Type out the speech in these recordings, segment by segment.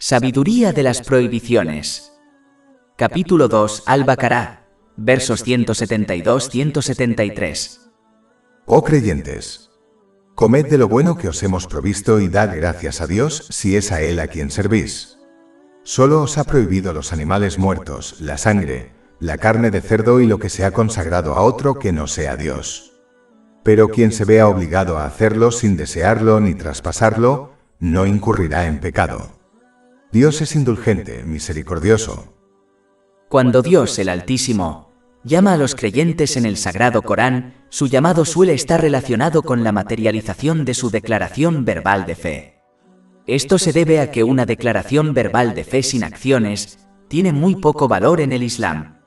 Sabiduría de las prohibiciones. Capítulo 2, Al-Baqará, versos 172-173. Oh creyentes, comed de lo bueno que os hemos provisto y dad gracias a Dios si es a Él a quien servís. Solo os ha prohibido los animales muertos, la sangre, la carne de cerdo y lo que se ha consagrado a otro que no sea Dios. Pero quien se vea obligado a hacerlo sin desearlo ni traspasarlo, no incurrirá en pecado. Dios es indulgente, misericordioso. Cuando Dios, el Altísimo, llama a los creyentes en el Sagrado Corán, su llamado suele estar relacionado con la materialización de su declaración verbal de fe. Esto se debe a que una declaración verbal de fe sin acciones tiene muy poco valor en el Islam.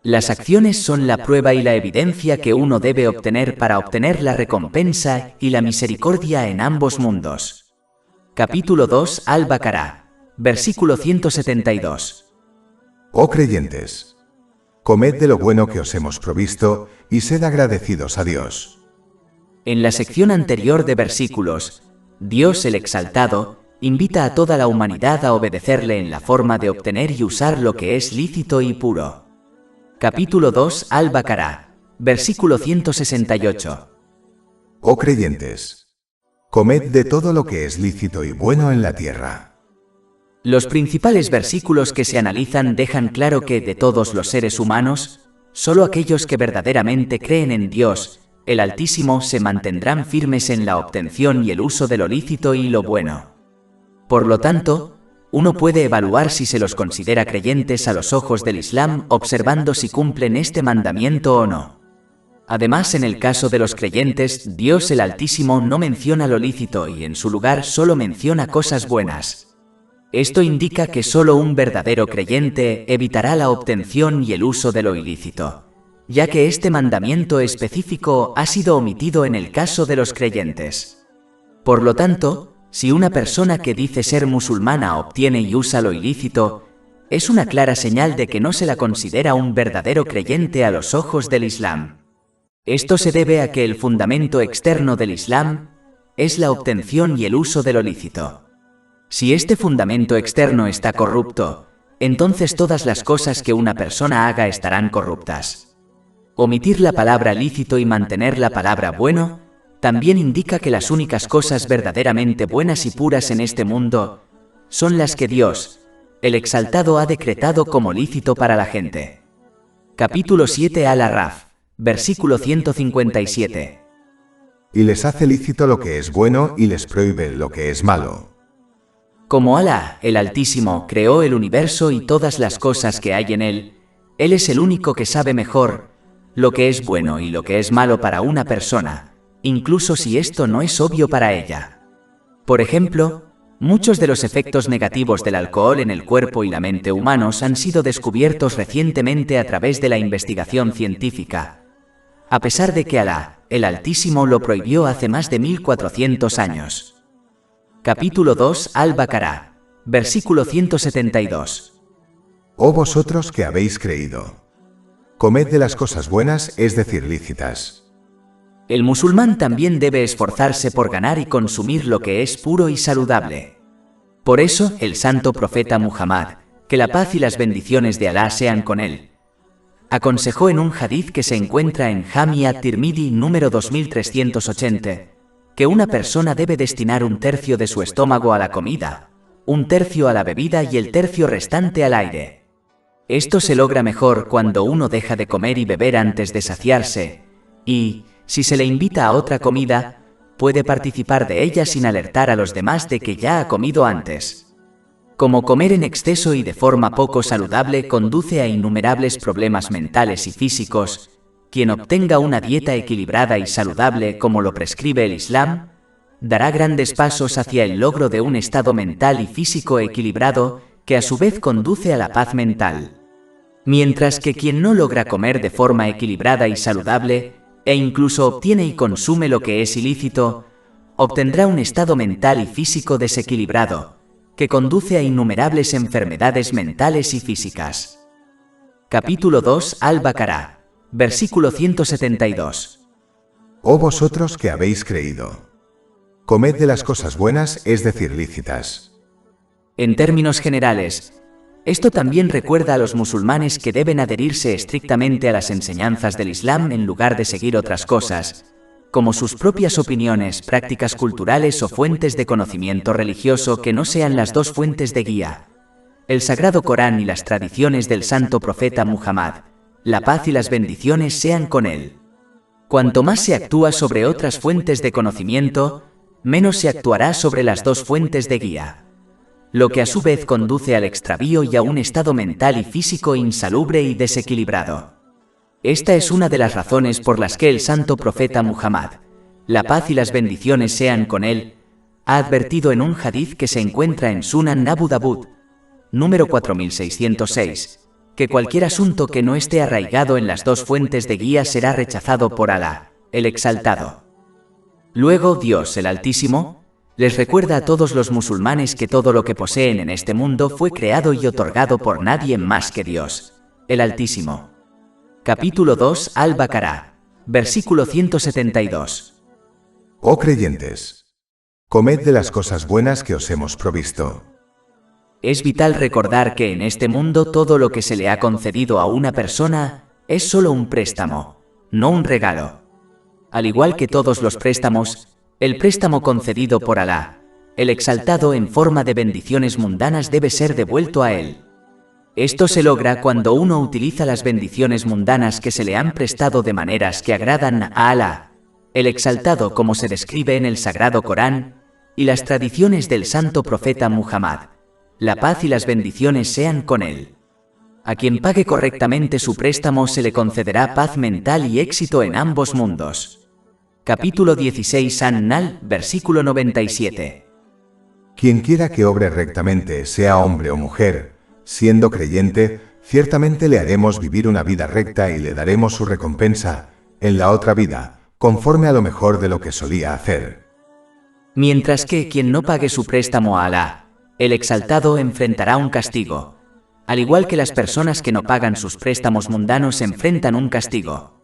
Las acciones son la prueba y la evidencia que uno debe obtener para obtener la recompensa y la misericordia en ambos mundos. Capítulo 2, Al-Baqará, versículo 172. Oh creyentes, comed de lo bueno que os hemos provisto y sed agradecidos a Dios. En la sección anterior de versículos, Dios el Exaltado invita a toda la humanidad a obedecerle en la forma de obtener y usar lo que es lícito y puro. Capítulo 2, Al-Baqará, versículo 168. Oh creyentes, comed de todo lo que es lícito y bueno en la tierra. Los principales versículos que se analizan dejan claro que de todos los seres humanos, solo aquellos que verdaderamente creen en Dios, el Altísimo, se mantendrán firmes en la obtención y el uso de lo lícito y lo bueno. Por lo tanto, uno puede evaluar si se los considera creyentes a los ojos del Islam observando si cumplen este mandamiento o no. Además, en el caso de los creyentes, Dios el Altísimo no menciona lo lícito y en su lugar solo menciona cosas buenas. Esto indica que solo un verdadero creyente evitará la obtención y el uso de lo ilícito, ya que este mandamiento específico ha sido omitido en el caso de los creyentes. Por lo tanto, si una persona que dice ser musulmana obtiene y usa lo ilícito, es una clara señal de que no se la considera un verdadero creyente a los ojos del Islam. Esto se debe a que el fundamento externo del Islam es la obtención y el uso de lo lícito. Si este fundamento externo está corrupto, entonces todas las cosas que una persona haga estarán corruptas. Omitir la palabra lícito y mantener la palabra bueno también indica que las únicas cosas verdaderamente buenas y puras en este mundo son las que Dios, el Exaltado, ha decretado como lícito para la gente. Capítulo 7, Al-Araf, versículo 157. Y les hace lícito lo que es bueno y les prohíbe lo que es malo. Como Alá, el Altísimo, creó el universo y todas las cosas que hay en él, Él es el único que sabe mejor lo que es bueno y lo que es malo para una persona, incluso si esto no es obvio para ella. Por ejemplo, muchos de los efectos negativos del alcohol en el cuerpo y la mente humanos han sido descubiertos recientemente a través de la investigación científica, a pesar de que Alá, el Altísimo, lo prohibió hace más de 1400 años. Capítulo 2, Al-Baqará, versículo 172. Oh vosotros que habéis creído, comed de las cosas buenas, es decir, lícitas. El musulmán también debe esforzarse por ganar y consumir lo que es puro y saludable. Por eso, el santo profeta Muhammad, que la paz y las bendiciones de Alá sean con él, aconsejó en un hadith que se encuentra en Jami at-Tirmidhi número 2380, que una persona debe destinar un tercio de su estómago a la comida, un tercio a la bebida y el tercio restante al aire. Esto se logra mejor cuando uno deja de comer y beber antes de saciarse, y, si se le invita a otra comida, puede participar de ella sin alertar a los demás de que ya ha comido antes. Como comer en exceso y de forma poco saludable conduce a innumerables problemas mentales y físicos, quien obtenga una dieta equilibrada y saludable como lo prescribe el Islam, dará grandes pasos hacia el logro de un estado mental y físico equilibrado que a su vez conduce a la paz mental. Mientras que quien no logra comer de forma equilibrada y saludable, e incluso obtiene y consume lo que es ilícito, obtendrá un estado mental y físico desequilibrado, que conduce a innumerables enfermedades mentales y físicas. Capítulo 2, Al-Baqará, versículo 172. Oh vosotros que habéis creído, comed de las cosas buenas, es decir, lícitas. En términos generales, esto también recuerda a los musulmanes que deben adherirse estrictamente a las enseñanzas del Islam en lugar de seguir otras cosas, como sus propias opiniones, prácticas culturales o fuentes de conocimiento religioso que no sean las dos fuentes de guía: el Sagrado Corán y las tradiciones del Santo Profeta Muhammad. La paz y las bendiciones sean con él. Cuanto más se actúa sobre otras fuentes de conocimiento, menos se actuará sobre las dos fuentes de guía, lo que a su vez conduce al extravío y a un estado mental y físico insalubre y desequilibrado. Esta es una de las razones por las que el Santo Profeta Muhammad, la paz y las bendiciones sean con él, ha advertido en un hadith que se encuentra en Sunan Abu Dawud, número 4606, que cualquier asunto que no esté arraigado en las dos fuentes de guía será rechazado por Alá, el Exaltado. Luego Dios, el Altísimo, les recuerda a todos los musulmanes que todo lo que poseen en este mundo fue creado y otorgado por nadie más que Dios, el Altísimo. Capítulo 2 Al-Baqarah, versículo 172. Oh creyentes, comed de las cosas buenas que os hemos provisto. Es vital recordar que en este mundo todo lo que se le ha concedido a una persona es solo un préstamo, no un regalo. Al igual que todos los préstamos, el préstamo concedido por Alá, el Exaltado en forma de bendiciones mundanas debe ser devuelto a él. Esto se logra cuando uno utiliza las bendiciones mundanas que se le han prestado de maneras que agradan a Alá, el Exaltado como se describe en el Sagrado Corán, y las tradiciones del Santo Profeta Muhammad. La paz y las bendiciones sean con él. A quien pague correctamente su préstamo se le concederá paz mental y éxito en ambos mundos. Capítulo 16 An-Nahl, versículo 97. Quien quiera que obre rectamente, sea hombre o mujer, siendo creyente, ciertamente le haremos vivir una vida recta y le daremos su recompensa, en la otra vida, conforme a lo mejor de lo que solía hacer. Mientras que quien no pague su préstamo a Alá, el Exaltado, enfrentará un castigo, al igual que las personas que no pagan sus préstamos mundanos enfrentan un castigo.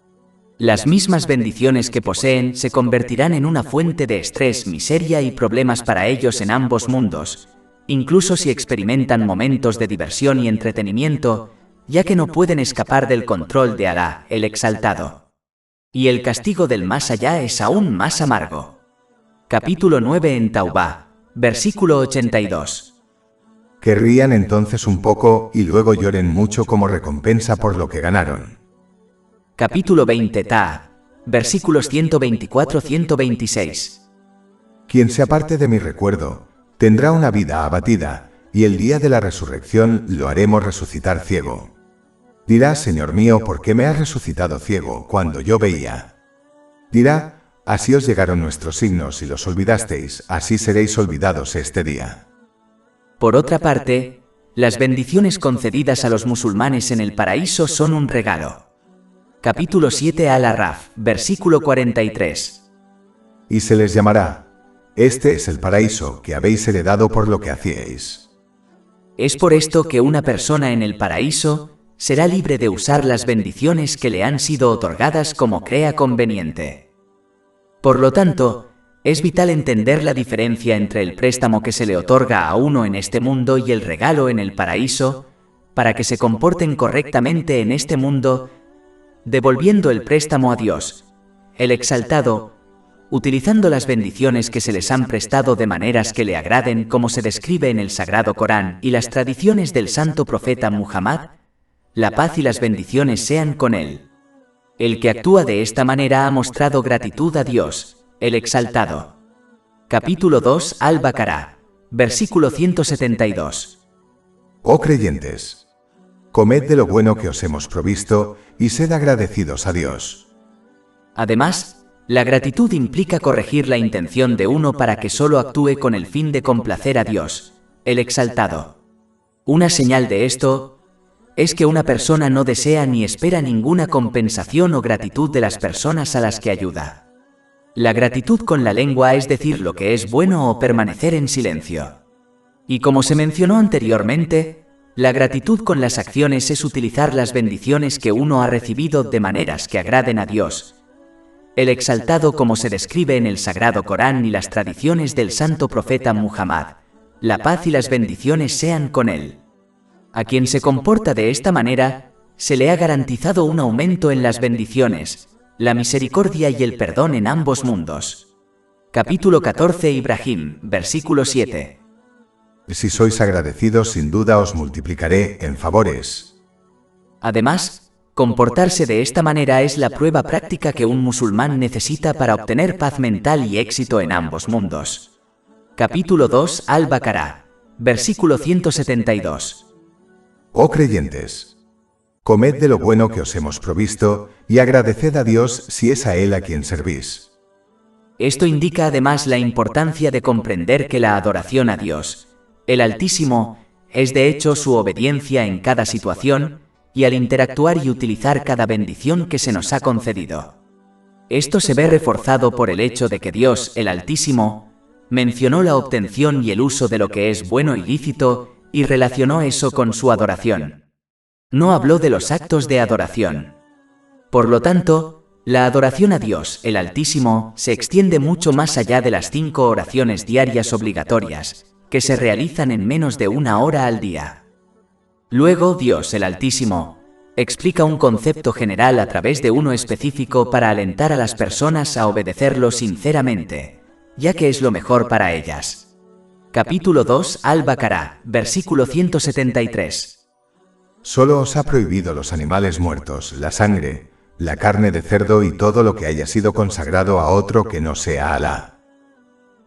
Las mismas bendiciones que poseen se convertirán en una fuente de estrés, miseria y problemas para ellos en ambos mundos, incluso si experimentan momentos de diversión y entretenimiento, ya que no pueden escapar del control de Alá, el Exaltado. Y el castigo del más allá es aún más amargo. Capítulo 9 en Taubá, versículo 82. Que rían entonces un poco y luego lloren mucho como recompensa por lo que ganaron. Capítulo 20 Ta, versículos 124-126. Quien se aparte de mi recuerdo, tendrá una vida abatida, y el día de la resurrección lo haremos resucitar ciego. Dirá: Señor mío, ¿por qué me has resucitado ciego cuando yo veía? Dirá: así os llegaron nuestros signos y los olvidasteis, así seréis olvidados este día. Por otra parte, las bendiciones concedidas a los musulmanes en el paraíso son un regalo. Capítulo 7 Al-Araf, versículo 43. Y se les llamará: este es el paraíso que habéis heredado por lo que hacíais. Es por esto que una persona en el paraíso será libre de usar las bendiciones que le han sido otorgadas como crea conveniente. Por lo tanto, es vital entender la diferencia entre el préstamo que se le otorga a uno en este mundo y el regalo en el paraíso, para que se comporten correctamente en este mundo, devolviendo el préstamo a Dios, el Exaltado, utilizando las bendiciones que se les han prestado de maneras que le agraden como se describe en el Sagrado Corán y las tradiciones del Santo Profeta Muhammad. La paz y las bendiciones sean con él. El que actúa de esta manera ha mostrado gratitud a Dios, el Exaltado. Capítulo 2 Al-Baqarah, versículo 172. Oh creyentes, comed de lo bueno que os hemos provisto, y sed agradecidos a Dios. Además, la gratitud implica corregir la intención de uno para que solo actúe con el fin de complacer a Dios, el Exaltado. Una señal de esto es que una persona no desea ni espera ninguna compensación o gratitud de las personas a las que ayuda. La gratitud con la lengua es decir lo que es bueno o permanecer en silencio. Y como se mencionó anteriormente, la gratitud con las acciones es utilizar las bendiciones que uno ha recibido de maneras que agraden a Dios, el Exaltado como se describe en el Sagrado Corán y las tradiciones del Santo Profeta Muhammad. la paz y las bendiciones sean con él. A quien se comporta de esta manera, se le ha garantizado un aumento en las bendiciones, la misericordia y el perdón en ambos mundos. Capítulo 14 Ibrahim, versículo 7. Si sois agradecidos, sin duda os multiplicaré en favores. Además, comportarse de esta manera es la prueba práctica que un musulmán necesita para obtener paz mental y éxito en ambos mundos. Capítulo 2 Al-Baqarah, versículo 172. Oh creyentes, comed de lo bueno que os hemos provisto, y agradeced a Dios si es a Él a quien servís. Esto indica además la importancia de comprender que la adoración a Dios, el Altísimo, es de hecho su obediencia en cada situación, y al interactuar y utilizar cada bendición que se nos ha concedido. Esto se ve reforzado por el hecho de que Dios, el Altísimo, mencionó la obtención y el uso de lo que es bueno y lícito, y relacionó eso con su adoración. No habló de los actos de adoración. Por lo tanto, la adoración a Dios, el Altísimo, se extiende mucho más allá de las 5 oraciones diarias obligatorias, que se realizan en menos de 1 hora al día. Luego, Dios, el Altísimo, explica un concepto general a través de uno específico para alentar a las personas a obedecerlo sinceramente, ya que es lo mejor para ellas. Capítulo 2 Al-Baqarah, versículo 173. Solo os ha prohibido los animales muertos, la sangre, la carne de cerdo y todo lo que haya sido consagrado a otro que no sea Alá.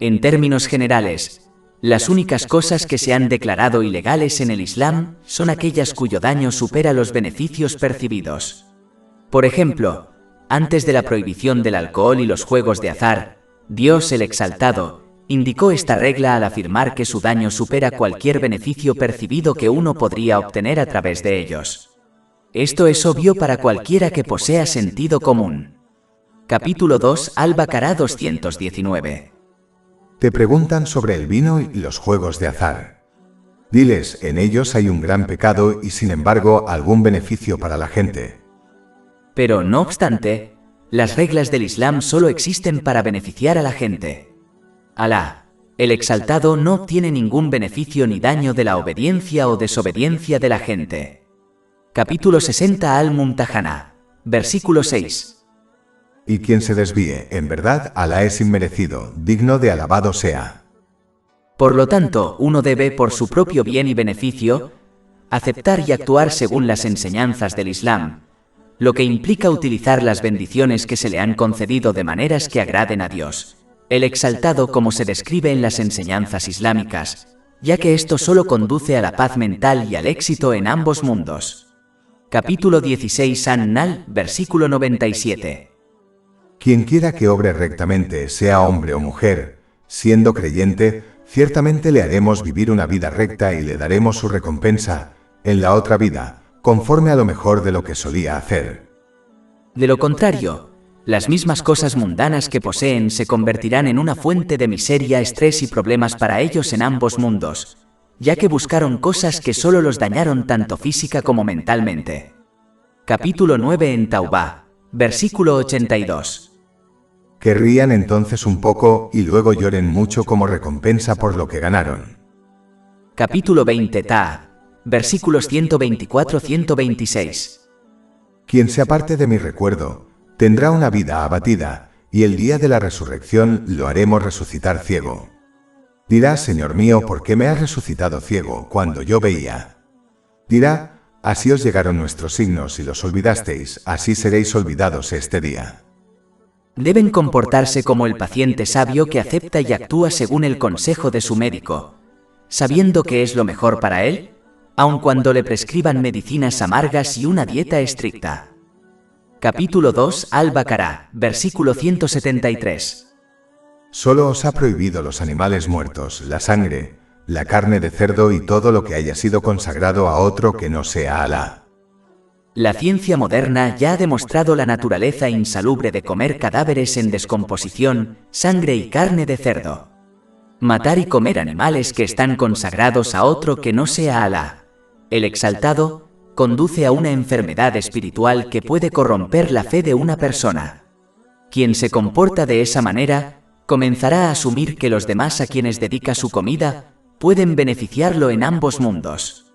En términos generales, las únicas cosas que se han declarado ilegales en el Islam son aquellas cuyo daño supera los beneficios percibidos. Por ejemplo, antes de la prohibición del alcohol y los juegos de azar, Dios el Exaltado indicó esta regla al afirmar que su daño supera cualquier beneficio percibido que uno podría obtener a través de ellos. Esto es obvio para cualquiera que posea sentido común. Capítulo 2 Al-Baqarah 219. Te preguntan sobre el vino y los juegos de azar. Diles, en ellos hay un gran pecado y sin embargo algún beneficio para la gente. Pero no obstante, las reglas del Islam solo existen para beneficiar a la gente. Alá, el Exaltado, no obtiene ningún beneficio ni daño de la obediencia o desobediencia de la gente. Capítulo 60 Al-Mumtahanah, versículo 6. Y quien se desvíe, en verdad, Alá es inmerecido, digno de alabado sea. Por lo tanto, uno debe, por su propio bien y beneficio, aceptar y actuar según las enseñanzas del Islam, lo que implica utilizar las bendiciones que se le han concedido de maneras que agraden a Dios, el Exaltado, como se describe en las enseñanzas islámicas, ya que esto solo conduce a la paz mental y al éxito en ambos mundos. Capítulo 16 An-Nahl, versículo 97. Quien quiera que obre rectamente, sea hombre o mujer, siendo creyente, ciertamente le haremos vivir una vida recta y le daremos su recompensa, en la otra vida, conforme a lo mejor de lo que solía hacer. De lo contrario, las mismas cosas mundanas que poseen se convertirán en una fuente de miseria, estrés y problemas para ellos en ambos mundos, ya que buscaron cosas que solo los dañaron tanto física como mentalmente. Capítulo 9 en Taubá, versículo 82. Que rían entonces un poco y luego lloren mucho como recompensa por lo que ganaron. Capítulo 20 Ta'a, versículos 124-126. Quien se aparte de mi recuerdo, tendrá una vida abatida, y el día de la resurrección lo haremos resucitar ciego. Dirá, Señor mío, ¿por qué me has resucitado ciego cuando yo veía? Dirá, así os llegaron nuestros signos y los olvidasteis, así seréis olvidados este día. Deben comportarse como el paciente sabio que acepta y actúa según el consejo de su médico, sabiendo que es lo mejor para él, aun cuando le prescriban medicinas amargas y una dieta estricta. Capítulo 2 Al-Baqarah, versículo 173. Solo os ha prohibido los animales muertos, la sangre, la carne de cerdo y todo lo que haya sido consagrado a otro que no sea Alá. La ciencia moderna ya ha demostrado la naturaleza insalubre de comer cadáveres en descomposición, sangre y carne de cerdo. Matar y comer animales que están consagrados a otro que no sea Alá, el Exaltado, conduce a una enfermedad espiritual que puede corromper la fe de una persona. Quien se comporta de esa manera, comenzará a asumir que los demás a quienes dedica su comida, pueden beneficiarlo en ambos mundos.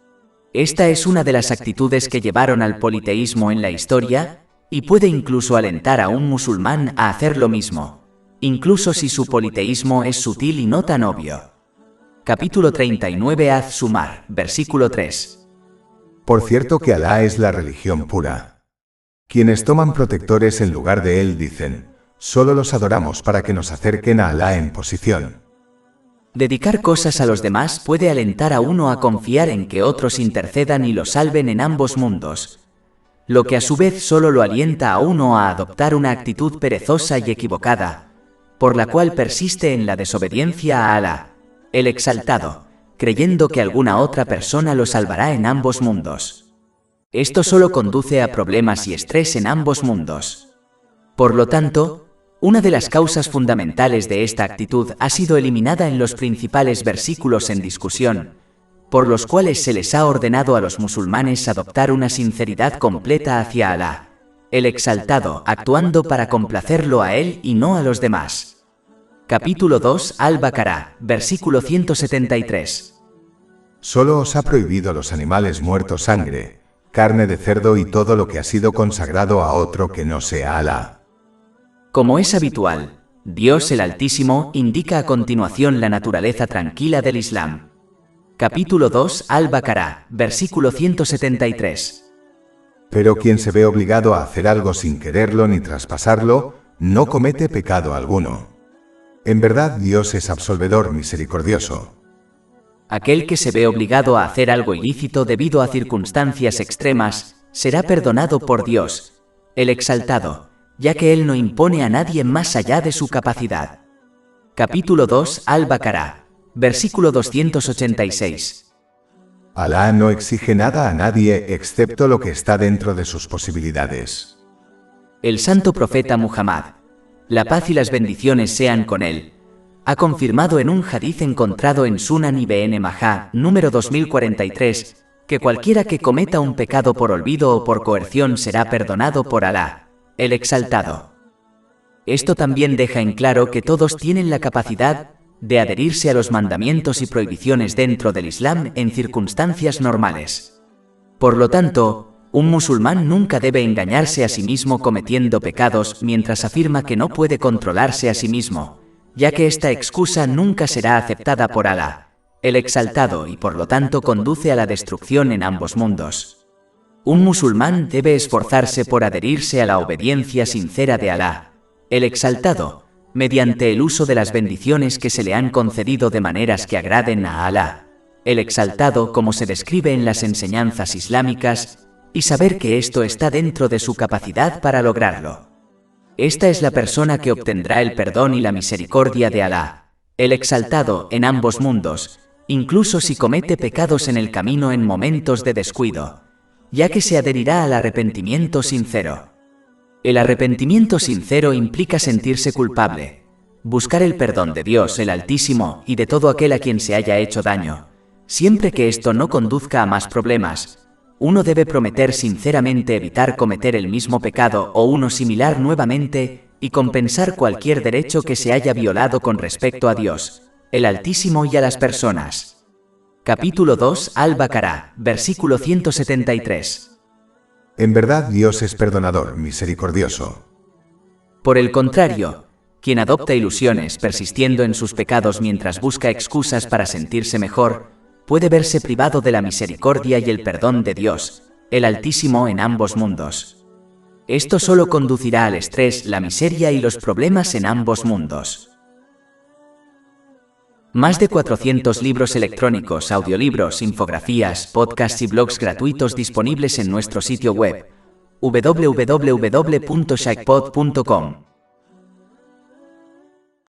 Esta es una de las actitudes que llevaron al politeísmo en la historia, y puede incluso alentar a un musulmán a hacer lo mismo, incluso si su politeísmo es sutil y no tan obvio. Capítulo 39 Az-Zumar, versículo 3. Por cierto que Alá es la religión pura. Quienes toman protectores en lugar de él dicen, solo los adoramos para que nos acerquen a Alá en posición. Dedicar cosas a los demás puede alentar a uno a confiar en que otros intercedan y lo salven en ambos mundos, lo que a su vez solo lo alienta a uno a adoptar una actitud perezosa y equivocada, por la cual persiste en la desobediencia a Alá, el Exaltado, creyendo que alguna otra persona lo salvará en ambos mundos. Esto solo conduce a problemas y estrés en ambos mundos. Por lo tanto, una de las causas fundamentales de esta actitud ha sido eliminada en los principales versículos en discusión, por los cuales se les ha ordenado a los musulmanes adoptar una sinceridad completa hacia Alá, el Exaltado, actuando para complacerlo a él y no a los demás. Capítulo 2 Al-Baqarah, versículo 173. Solo os ha prohibido los animales muertos sangre, carne de cerdo y todo lo que ha sido consagrado a otro que no sea Alá. Como es habitual, Dios el Altísimo indica a continuación la naturaleza tranquila del Islam. Capítulo 2 Al-Baqarah, versículo 173. Pero quien se ve obligado a hacer algo sin quererlo ni traspasarlo, no comete pecado alguno. En verdad Dios es absolvedor misericordioso. Aquel que se ve obligado a hacer algo ilícito debido a circunstancias extremas, será perdonado por Dios, el Exaltado, ya que Él no impone a nadie más allá de su capacidad. Capítulo 2 Al-Baqarah, versículo 286. Alá no exige nada a nadie excepto lo que está dentro de sus posibilidades. El santo profeta Muhammad, la paz y las bendiciones sean con él, ha confirmado en un hadiz encontrado en Sunan Ibn Majah, número 2043, que cualquiera que cometa un pecado por olvido o por coerción será perdonado por Alá, el Exaltado. Esto también deja en claro que todos tienen la capacidad de adherirse a los mandamientos y prohibiciones dentro del Islam en circunstancias normales. Por lo tanto, un musulmán nunca debe engañarse a sí mismo cometiendo pecados mientras afirma que no puede controlarse a sí mismo, ya que esta excusa nunca será aceptada por Alá, el Exaltado, y por lo tanto conduce a la destrucción en ambos mundos. Un musulmán debe esforzarse por adherirse a la obediencia sincera de Alá, el Exaltado, mediante el uso de las bendiciones que se le han concedido de maneras que agraden a Alá, el Exaltado, como se describe en las enseñanzas islámicas, y saber que esto está dentro de su capacidad para lograrlo. Esta es la persona que obtendrá el perdón y la misericordia de Alá, el Exaltado, en ambos mundos, incluso si comete pecados en el camino en momentos de descuido, ya que se adherirá al arrepentimiento sincero. El arrepentimiento sincero implica sentirse culpable, buscar el perdón de Dios el Altísimo y de todo aquel a quien se haya hecho daño. Siempre que esto no conduzca a más problemas, uno debe prometer sinceramente evitar cometer el mismo pecado o uno similar nuevamente y compensar cualquier derecho que se haya violado con respecto a Dios, el Altísimo, y a las personas. Capítulo 2 Al-Baqarah, versículo 173. En verdad Dios es perdonador, misericordioso. Por el contrario, quien adopta ilusiones persistiendo en sus pecados mientras busca excusas para sentirse mejor, puede verse privado de la misericordia y el perdón de Dios, el Altísimo, en ambos mundos. Esto solo conducirá al estrés, la miseria y los problemas en ambos mundos. Más de 400 libros electrónicos, audiolibros, infografías, podcasts y blogs gratuitos disponibles en nuestro sitio web www.shaikpod.com.